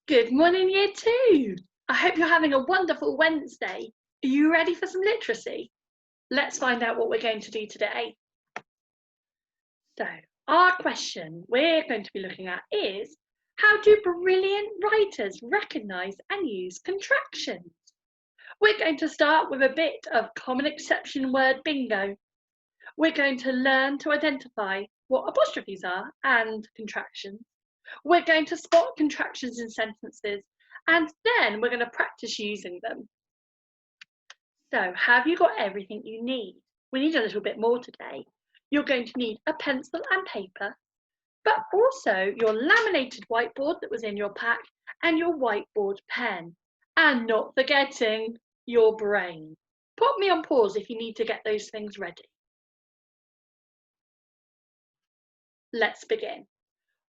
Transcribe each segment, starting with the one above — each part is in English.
Good morning, year two. I hope you're having a wonderful Wednesday. Are you ready for some literacy? Let's find out what we're going to do today. So, our question we're going to be looking at is, how do brilliant writers recognise and use contractions? We're going to start with a bit of common exception word bingo. We're going to learn to identify what apostrophes are and contractions. We're going to spot contractions in sentences, and then we're going to practice using them. So, have you got everything you need? We need a little bit more today. You're going to need a pencil and paper, but also your laminated whiteboard that was in your pack and your whiteboard pen. And not forgetting your brain. Put me on pause if you need to get those things ready. Let's begin.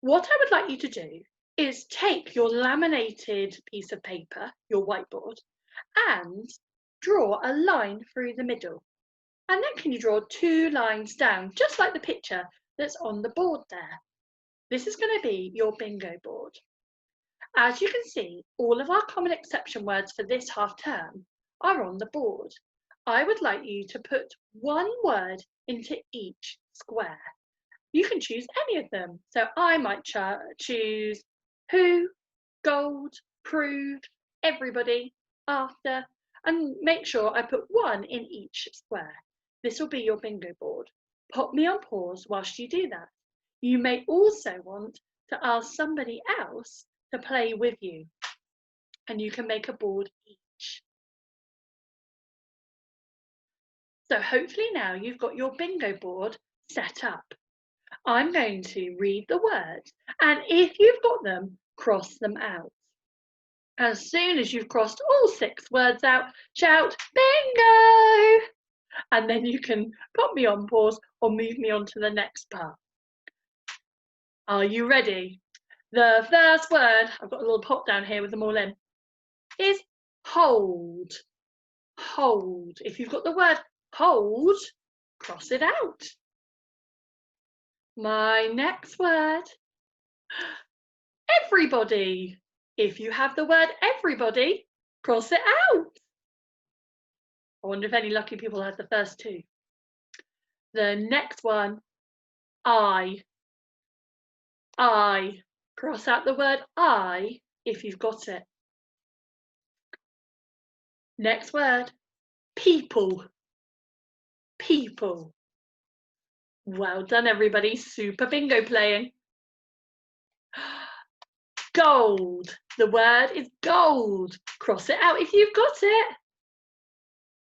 What I would like you to do is take your laminated piece of paper, your whiteboard, and draw a line through the middle. And then can you draw 2 lines down, just like the picture that's on the board there. This is going to be your bingo board. As you can see, all of our common exception words for this half term are on the board. I would like you to put one word into each square. You can choose any of them. So I might choose who, gold, prove, everybody, after, and make sure I put one in each square. This will be your bingo board. Pop me on pause whilst you do that. You may also want to ask somebody else to play with you, and you can make a board each. So hopefully now you've got your bingo board set up. I'm going to read the words, and if you've got them, cross them out. As soon as you've crossed all 6 words out, shout bingo! And then you can put me on pause or move me on to the next part. Are you ready? The first word, I've got a little pot down here with them all in, is hold. Hold. If you've got the word hold, cross it out. My next word, everybody. If you have the word everybody, cross it out. I wonder if any lucky people had the first 2. The next one, I. I. Cross out the word I if you've got it. Next word, people. People. Well done, everybody. Super bingo playing. Gold. The word is gold. Cross it out if you've got it.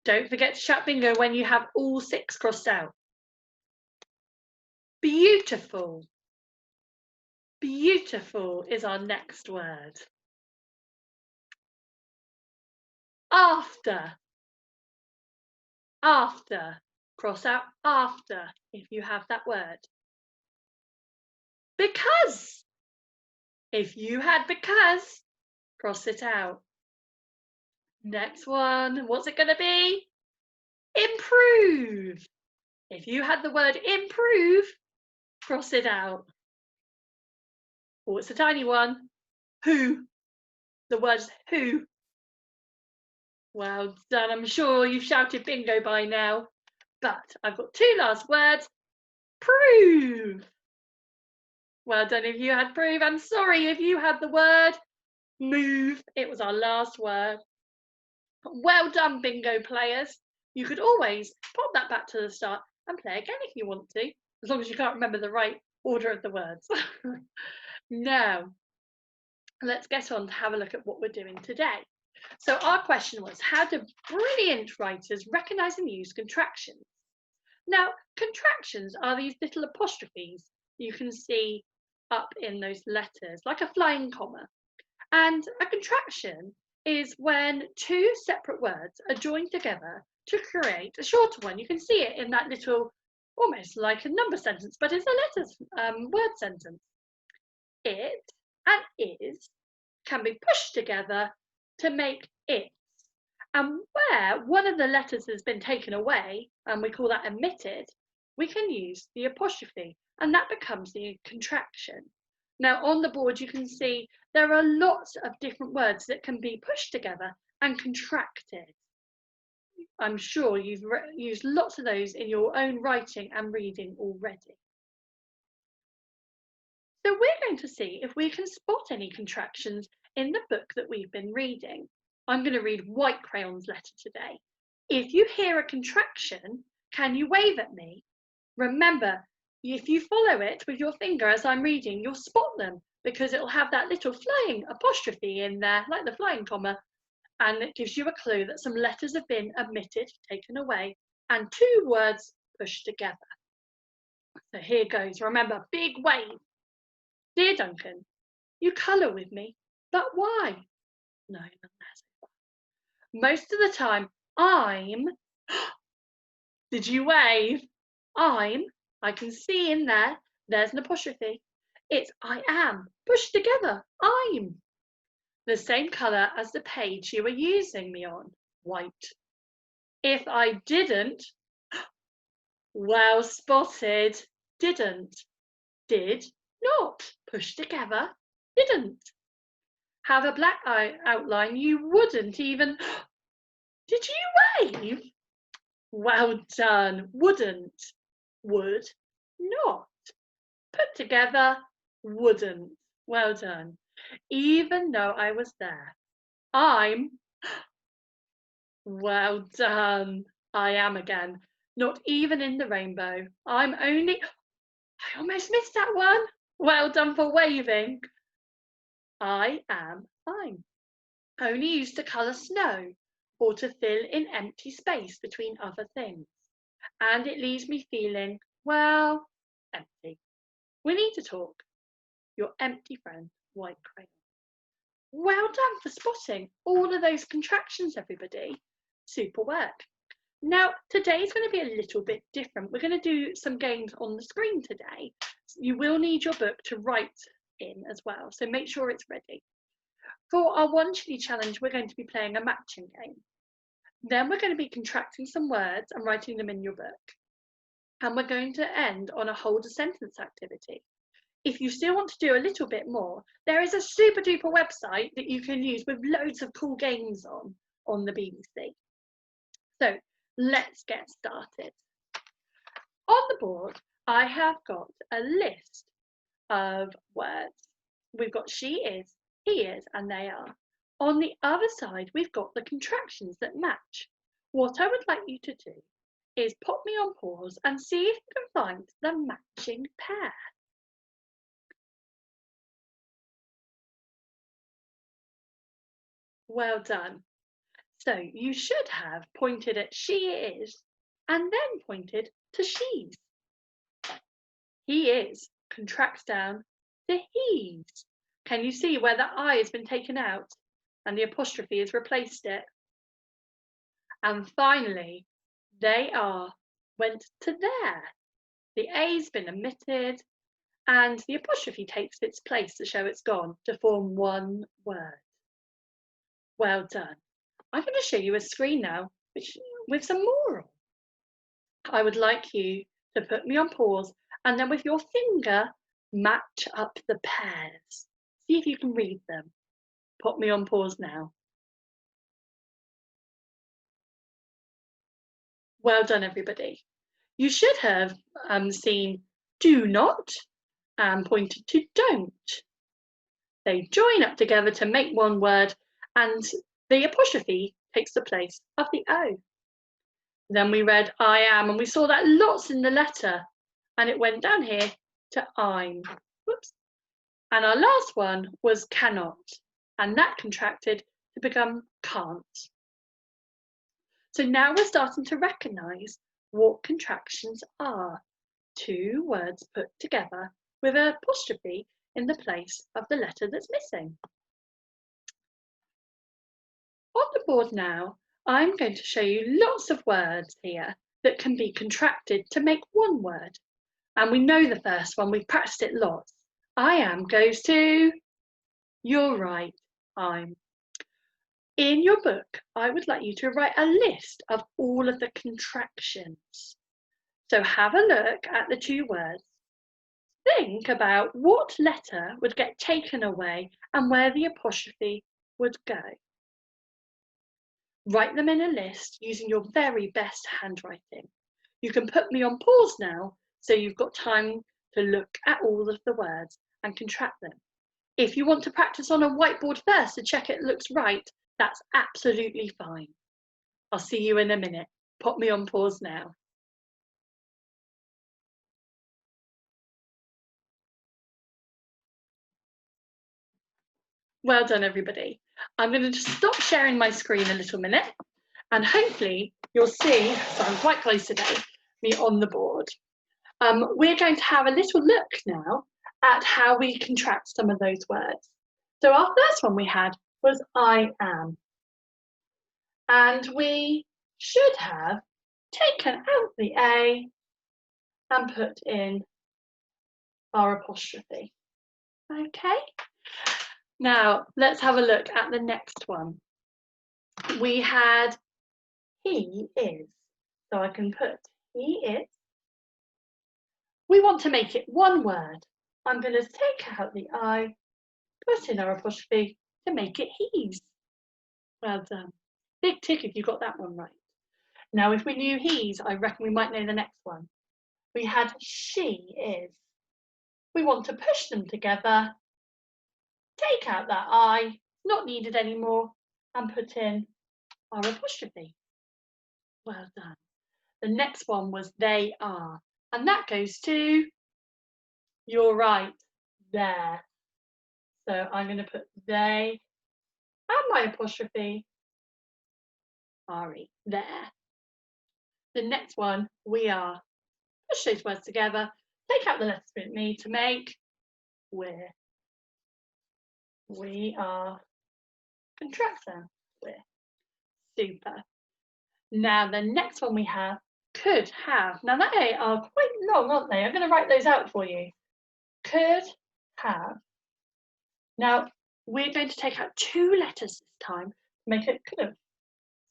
Don't forget to shout bingo when you have all 6 crossed out. Beautiful. Beautiful is our next word. After. After. Cross out after if you have that word. Because. If you had because, cross it out. Next one, what's it going to be? Improve. If you had the word improve, cross it out. Oh, it's a tiny one. Who. The word's who. Well done. I'm sure you've shouted bingo by now. But I've got 2 last words. Prove. Well done if you had prove. I'm sorry if you had the word move. It was our last word. Well done, bingo players. You could always pop that back to the start and play again if you want to, as long as you can't remember the right order of the words. Now, let's get on to have a look at what we're doing today. So our question was, how do brilliant writers recognise and use contractions? Now, contractions are these little apostrophes you can see up in those letters, like a flying comma. And a contraction is when 2 separate words are joined together to create a shorter one. You can see it in that little, almost like a number sentence, but it's a letters word sentence. It and is can be pushed together to make it. And where one of the letters has been taken away, and we call that omitted, we can use the apostrophe, and that becomes the contraction. Now on the board you can see there are lots of different words that can be pushed together and contracted. I'm sure you've used lots of those in your own writing and reading already. So we're going to see if we can spot any contractions in the book that we've been reading. I'm going to read White Crayon's letter today. If you hear a contraction, can you wave at me? Remember, if you follow it with your finger as I'm reading, you'll spot them because it'll have that little flying apostrophe in there, like the flying comma, and it gives you a clue that some letters have been omitted, taken away, and two words pushed together. So here goes. Remember, big wave. Dear Duncan, you colour with me, but why? No, most of the time, I'm. Did you wave? I can see in there, there's an apostrophe. It's I am, pushed together, I'm. The same colour as the page you were using me on, white. If I didn't, well spotted, didn't. Did not, pushed together, didn't. Have a black outline, you wouldn't even. Did you wave? Well done, wouldn't. Would not. Put together, wouldn't. Well done. Even though I was there. I'm. Well done. I am again. Not even in the rainbow. I'm only. I almost missed that one. Well done for waving. I am. I'm. Only used to colour snow or to fill in empty space between other things. And it leaves me feeling, well, empty. We need to talk. Your empty friend, White Crayon. Well done for spotting all of those contractions, everybody. Super work. Now, today's going to be a little bit different. We're going to do some games on the screen today. You will need your book to write in as well, so make sure it's ready. For our One Chili Challenge, we're going to be playing a matching game. Then we're going to be contracting some words and writing them in your book. And we're going to end on a hold a sentence activity. If you still want to do a little bit more, there is a super duper website that you can use with loads of cool games on the BBC. So let's get started. On the board, I have got a list of words. We've got she is, he is, and they are. On the other side, we've got the contractions that match. What I would like you to do is pop me on pause and see if you can find the matching pair. Well done. So you should have pointed at she is and then pointed to she's. He is contracts down to he's. Can you see where the I has been taken out and the apostrophe has replaced it? And finally, they are went to there. The A's been omitted and the apostrophe takes its place to show it's gone to form one word. Well done. I'm going to show you a screen now with some moral. I would like you to put me on pause and then with your finger match up the pairs. See if you can read them. Put me on pause now. Well done, everybody. You should have seen do not and pointed to don't. They join up together to make one word and the apostrophe takes the place of the O. Then we read I am and we saw that lots in the letter and it went down here to I'm. Whoops. And our last one was cannot and that contracted to become can't. So now we're starting to recognise what contractions are. Two words put together with an apostrophe in the place of the letter that's missing. On the board now, I'm going to show you lots of words here that can be contracted to make one word. And we know the first one, we've practiced it lots. I am goes to, you're right, I'm. In your book, I would like you to write a list of all of the contractions. So have a look at the two words. Think about what letter would get taken away and where the apostrophe would go. Write them in a list using your very best handwriting. You can put me on pause now so you've got time to look at all of the words and contract them. If you want to practice on a whiteboard first to check it looks right, that's absolutely fine. I'll see you in a minute. Pop me on pause now. Well done, everybody. I'm going to just stop sharing my screen a little minute and hopefully you'll see, so I'm quite close today, me on the board. We're going to have a little look now at how we contract some of those words. So our first one we had was I am. And we should have taken out the A and put in our apostrophe. Okay. Now let's have a look at the next one. We had he is. So I can put he is. We want to make it one word. I'm going to take out the I, put in our apostrophe to make it he's. Well done. Big tick if you got that one right. Now, if we knew he's, I reckon we might know the next one. We had she is. We want to push them together, take out that I, not needed anymore, and put in our apostrophe. Well done. The next one was they are, and that goes to, you're right, there. So I'm going to put they and my apostrophe, re, there. The next one, we are. Push those words together, take out the letters with me to make we're. We are. Contract them. We're. Super. Now the next one we have, could have. Now they are quite long, aren't they? I'm going to write those out for you. Could have. Now we're going to take out two letters this time to make it could have.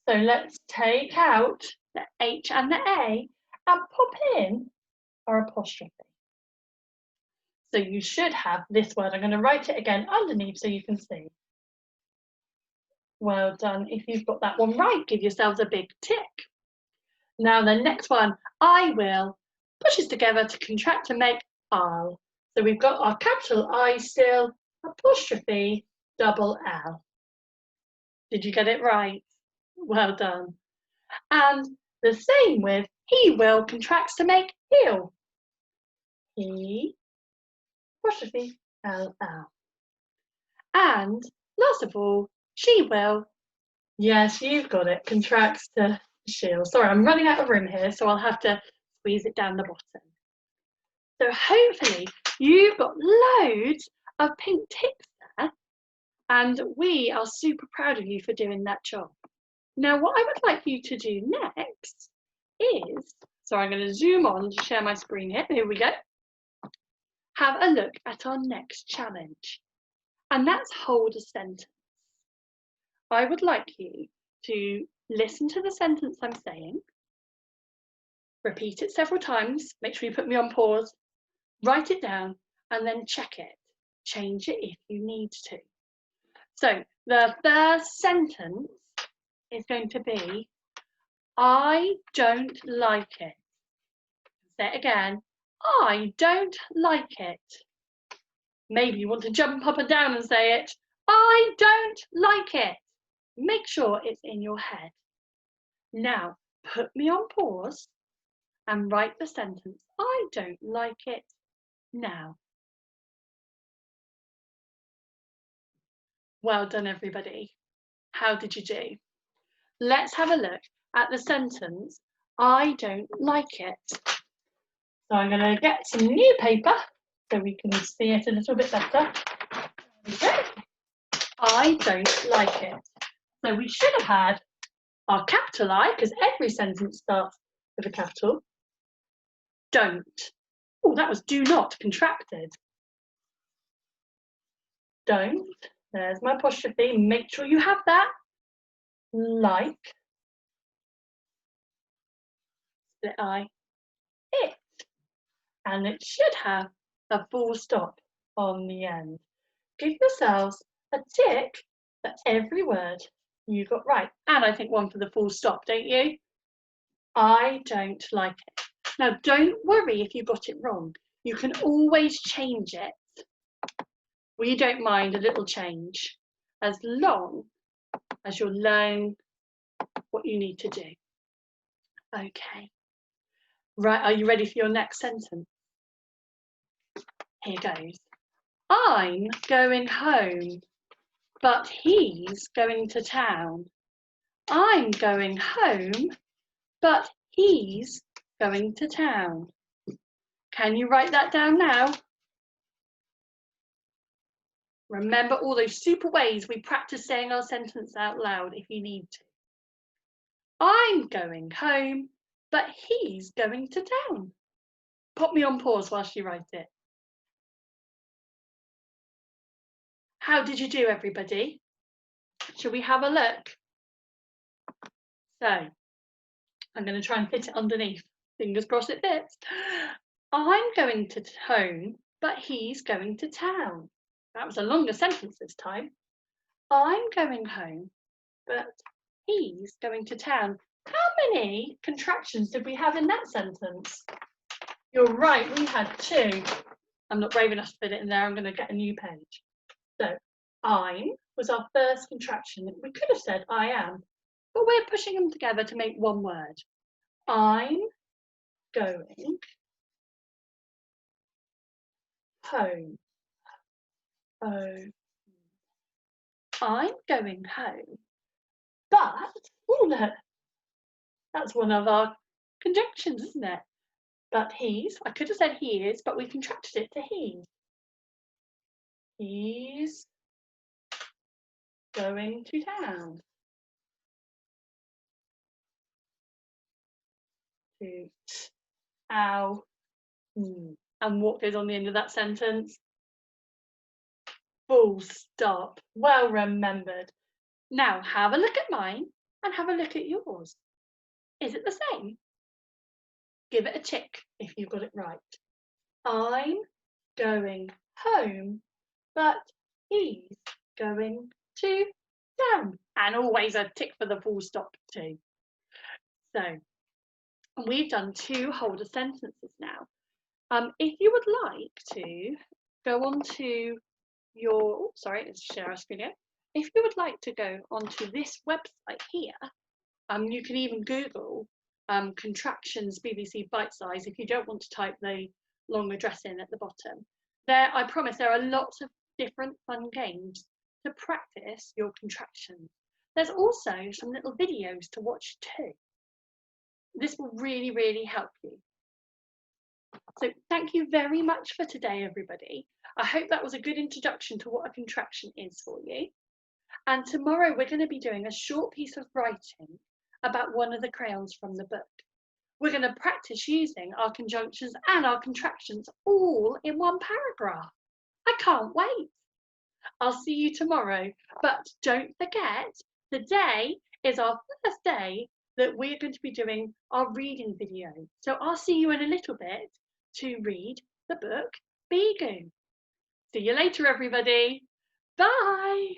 So let's take out the H and the A and pop in our apostrophe. So you should have this word. I'm going to write it again underneath so you can see. Well done. If you've got that one right, give yourselves a big tick. Now the next one, I will, pushes together to contract to make I'll. So we've got our capital I still, apostrophe, double L. Did you get it right? Well done. And the same with he will contracts to make he'll. He, apostrophe, L-L. And last of all, she will. Yes, you've got it. Contracts to she'll. Sorry, I'm running out of room here, so I'll have to squeeze it down the bottom. So hopefully you've got loads of pink ticks there, and we are super proud of you for doing that job. Now, what I would like you to do next is, so I'm going to zoom on to share my screen here. Here we go. Have a look at our next challenge, and that's hold a sentence. I would like you to listen to the sentence I'm saying, repeat it several times, make sure you put me on pause, write it down, and then check it. Change it if you need to. So the first sentence is going to be, I don't like it. Say it again, I don't like it. Maybe you want to jump up and down and say it, I don't like it. Make sure it's in your head. Now, put me on pause and write the sentence, I don't like it, now. Well done, everybody. How did you do? Let's have a look at the sentence, I don't like it. So I'm going to get some new paper so we can see it a little bit better. Okay. I don't like it. So we should have had our capital I, because every sentence starts with a capital. Don't. Oh, that was do not contracted. Don't. There's my apostrophe. Make sure you have that. Like. Split I. It. And it should have a full stop on the end. Give yourselves a tick for every word you got right. And I think one for the full stop, don't you? I don't like it. Now, don't worry if you got it wrong. You can always change it. We don't mind a little change as long as you're learning what you need to do. Okay. Right, are you ready for your next sentence? Here goes. I'm going home, but he's going to town. I'm going home, but he's going to town. Can you write that down now? Remember all those super ways we practice saying our sentence out loud if you need to. I'm going home, but he's going to town. Pop me on pause whilst you write it. How did you do, everybody? Shall we have a look? So, I'm going to try and fit it underneath. Fingers crossed it fits. I'm going to home, but he's going to town. That was a longer sentence this time. I'm going home, but he's going to town. How many contractions did we have in that sentence? You're right, we had 2. I'm not brave enough to fit it in there. I'm going to get a new page. So, I'm was our first contraction. We could have said I am, but we're pushing them together to make one word. I'm going home. Oh, I'm going home. But, oh look, that's one of our conjunctions, isn't it? But he's, I could have said he is, but we contracted it to he's. He's going to town. To ow. And what goes on the end of that sentence? Full stop. Well remembered. Now have a look at mine and have a look at yours. Is it the same? Give it a tick if you got it right. I'm going home, but he's going to town. And always a tick for the full stop too. So we've done 2 holder sentences now. If you would like to go on to your, let's share our screen again. If you would like to go onto this website here, you can even Google contractions BBC bite size if you don't want to type the long address in at the bottom. There, I promise there are lots of different fun games to practice your contractions. There's also some little videos to watch too. This will really, really help you. So thank you very much for today, everybody. I hope that was a good introduction to what a contraction is for you. And tomorrow we're going to be doing a short piece of writing about one of the crayons from the book. We're going to practice using our conjunctions and our contractions all in one paragraph. I can't wait. I'll see you tomorrow, but don't forget, today is our first day that we're going to be doing our reading video. So I'll see you in a little bit to read the book Beagoo. See you later, everybody. Bye.